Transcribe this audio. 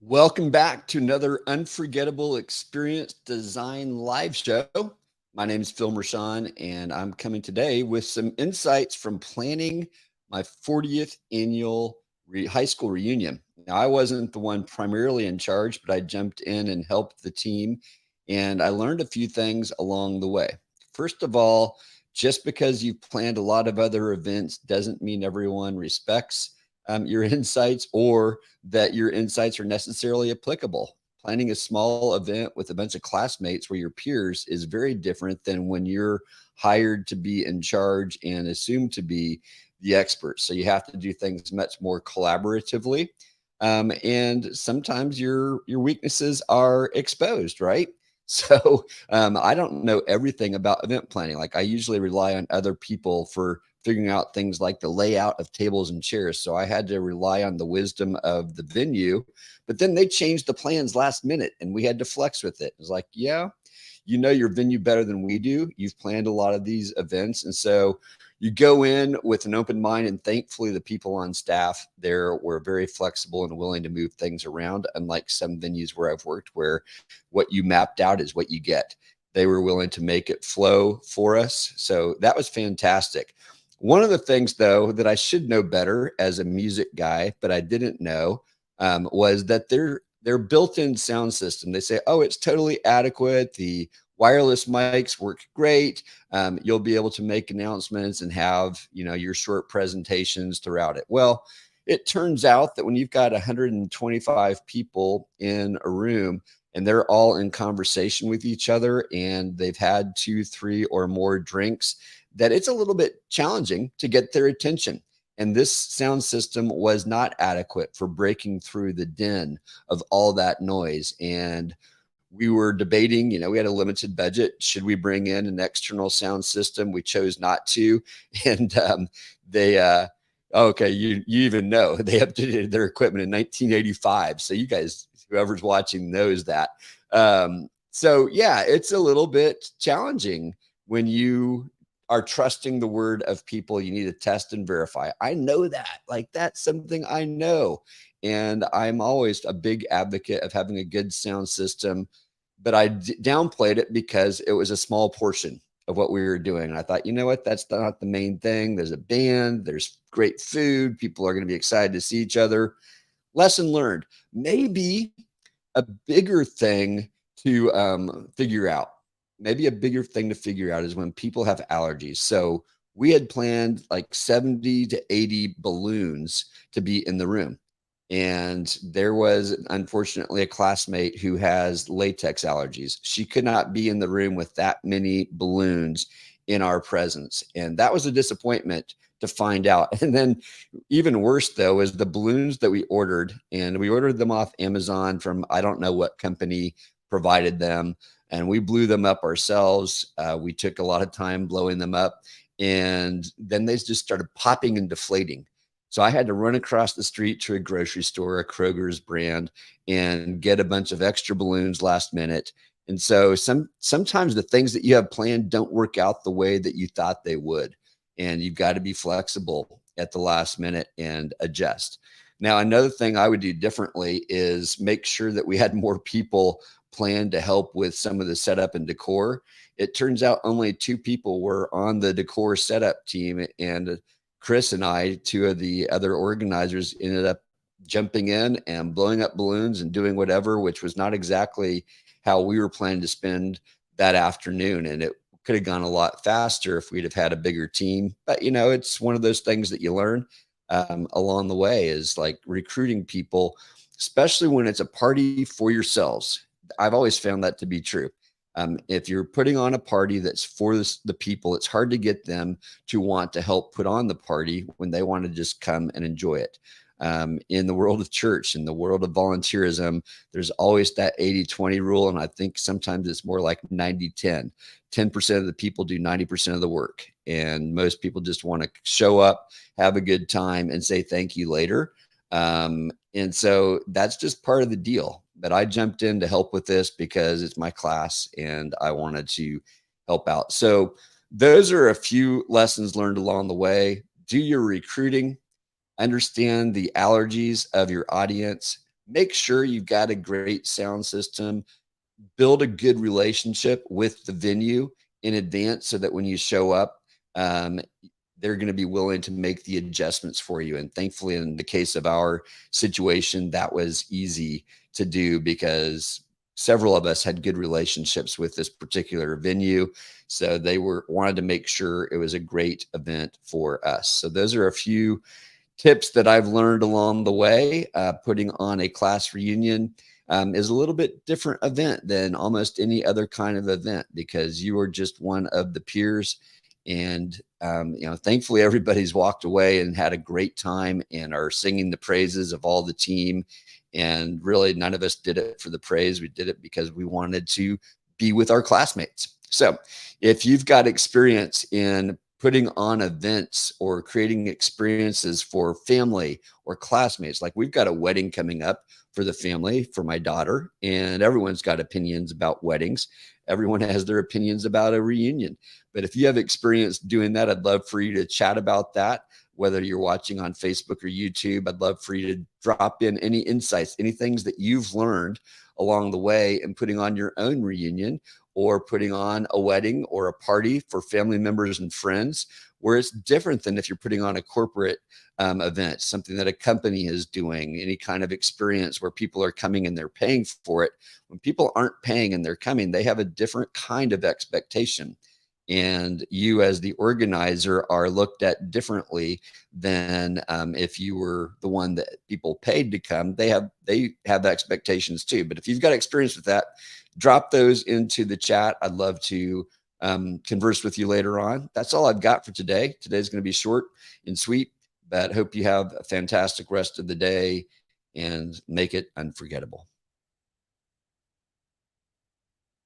Welcome back to another Unforgettable Experience Design live show. My name is Phil Mershon, and I'm coming today with some insights from planning my 40th annual high school reunion. Now, I wasn't the one primarily in charge, but I jumped in and helped the team, and I learned a few things along the way. First of all, just because you've planned a lot of other events doesn't mean everyone respects your insights or that your insights are necessarily applicable. Planning a small event with a bunch of classmates where your peers is very different than when you're hired to be in charge and assumed to be the expert. So you have to do things much more collaboratively. And sometimes your weaknesses are exposed, right? So I don't know everything about event planning. Like I usually rely on other people for figuring out things like the layout of tables and chairs. So I had to rely on the wisdom of the venue, but then they changed the plans last minute and we had to flex with it. It was like, yeah, you know your venue better than we do. You've planned a lot of these events. And so you go in with an open mind, and thankfully the people on staff there were very flexible and willing to move things around, unlike some venues where I've worked where what you mapped out is what you get. They were willing to make it flow for us. So that was fantastic. One of the things, though, that I should know better as a music guy, but I didn't know, was that their built-in sound system. They say, "Oh, it's totally adequate. The wireless mics work great. You'll be able to make announcements and have your short presentations throughout it." Well, it turns out that when you've got 125 people in a room and they're all in conversation with each other and they've had two, three, or more drinks, that it's a little bit challenging to get their attention. And this sound system was not adequate for breaking through the din of all that noise. And we were debating, we had a limited budget. Should we bring in an external sound system? We chose not to. And they, okay, you even know they updated their equipment in 1985. So you guys, whoever's watching knows that. So yeah, it's a little bit challenging when you are trusting the word of people. You need to test and verify. I know that. Like that's something I know. And I'm always a big advocate of having a good sound system, but I downplayed it because it was a small portion of what we were doing. And I thought, you know what, that's not the main thing. There's a band, there's great food, people are going to be excited to see each other. Lesson learned. Maybe a bigger thing to figure out. Maybe a bigger thing to figure out is when people have allergies. So we had planned like 70 to 80 balloons to be in the room. And there was unfortunately a classmate who has latex allergies. She could not be in the room with that many balloons in our presence. And that was a disappointment to find out. And then even worse, though, is the balloons that we ordered. And we ordered them off Amazon from, I don't know what company provided them. And we blew them up ourselves. We took a lot of time blowing them up. And then they just started popping and deflating. So I had to run across the street to a grocery store, a Kroger's brand, and get a bunch of extra balloons last minute. And so sometimes the things that you have planned don't work out the way that you thought they would. And you've got to be flexible at the last minute and adjust. Now, another thing I would do differently is make sure that we had more people planned to help with some of the setup and decor. It turns out only two people were on the decor setup team, and Chris and I, two of the other organizers, ended up jumping in and blowing up balloons and doing whatever, which was not exactly how we were planning to spend that afternoon. And it could have gone a lot faster if we'd have had a bigger team. But, it's one of those things that you learn along the way, is like recruiting people, especially when it's a party for yourselves. I've always found that to be true. If you're putting on a party that's for the people, it's hard to get them to want to help put on the party when they want to just come and enjoy it. In the world of church, in the world of volunteerism, there's always that 80-20 rule. And I think sometimes it's more like 90-10. 10% of the people do 90% of the work. And most people just want to show up, have a good time, and say thank you later. And so that's just part of the deal. But I jumped in to help with this because it's my class and I wanted to help out. So those are a few lessons learned along the way. Do your recruiting, understand the allergies of your audience, make sure you've got a great sound system, build a good relationship with the venue in advance so that when you show up, um, they're going to be willing to make the adjustments for you. And thankfully, in the case of our situation, that was easy to do because several of us had good relationships with this particular venue. So they were wanted to make sure it was a great event for us. So those are a few tips that I've learned along the way. Putting on a class reunion is a little bit different event than almost any other kind of event because you are just one of the peers. And thankfully, everybody's walked away and had a great time and are singing the praises of all the team. And really, none of us did it for the praise. We did it because we wanted to be with our classmates. So, if you've got experience in putting on events or creating experiences for family or classmates. Like we've got a wedding coming up for the family for my daughter, and everyone's got opinions about weddings. Everyone has their opinions about a reunion. But if you have experience doing that, I'd love for you to chat about that. Whether you're watching on Facebook or YouTube, I'd love for you to drop in any insights, any things that you've learned along the way in putting on your own reunion or putting on a wedding or a party for family members and friends, where it's different than if you're putting on a corporate event, something that a company is doing, any kind of experience where people are coming and they're paying for it. When people aren't paying and they're coming, they have a different kind of expectation. And you, as the organizer, are looked at differently than if you were the one that people paid to come. They have expectations too. But if you've got experience with that, drop those into the chat. I'd love to converse with you later on. That's all I've got for today. Today's going to be short and sweet, but hope you have a fantastic rest of the day and make it unforgettable.